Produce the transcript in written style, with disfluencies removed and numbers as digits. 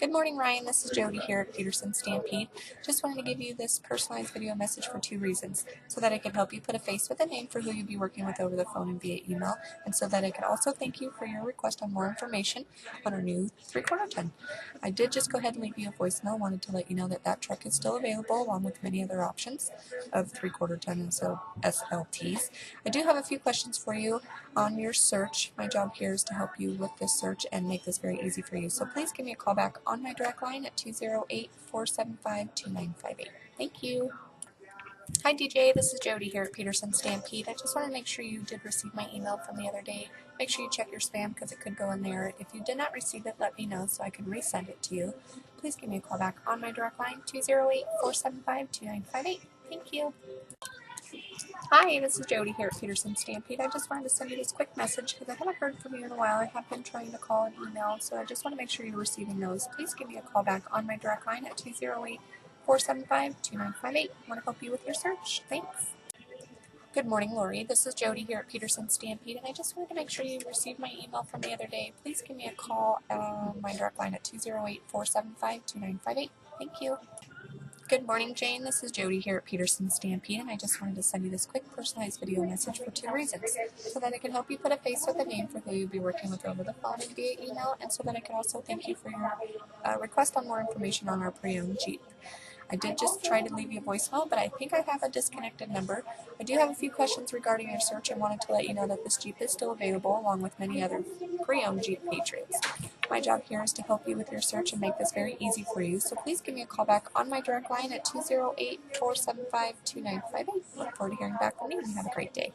Good morning, Ryan. This is Jody here at Peterson Stampede. Just wanted to give you this personalized video message for two reasons. So that I can help you put a face with a name for who you'll be working with over the phone and via email, and so that I can also thank you for your request on more information on our new 3/4 ton. I did just go ahead and leave you a voicemail. Wanted to let you know that that truck is still available along with many other options of 3/4 ton and so SLTs. I do have a few questions for you on your search. My job here is to help you with this search and make this very easy for you. So please give me a call back on my direct line at 208-475-2958. Thank you. Hi DJ, this is Jody here at Peterson Stampede. I just want to make sure you did receive my email from the other day. Make sure you check your spam because it could go in there. If you did not receive it, let me know so I can resend it to you. Please give me a call back on my direct line, 208-475-2958. Thank you. Hi, this is Jody here at Peterson Stampede. I just wanted to send you this quick message because I haven't heard from you in a while. I have been trying to call and email, so I just want to make sure you're receiving those. Please give me a call back on my direct line at 208-475-2958. I want to help you with your search. Thanks. Good morning, Lori. This is Jody here at Peterson Stampede, and I just wanted to make sure you received my email from the other day. Please give me a call on my direct line at 208-475-2958. Thank you. Good morning, Jane. This is Jody here at Peterson Stampede, and I just wanted to send you this quick personalized video message for two reasons. So that I can help you put a face with a name for who you'll be working with over the phone and via email, and so that I can also thank you for your request on more information on our pre-owned Jeep. I did just try to leave you a voicemail, but I think I have a disconnected number. I do have a few questions regarding your search and wanted to let you know that this Jeep is still available along with many other pre-owned Jeep Patriots. My job here is to help you with your search and make this very easy for you, so please give me a call back on my direct line at 208-475-2958. Look forward to hearing back from you and have a great day.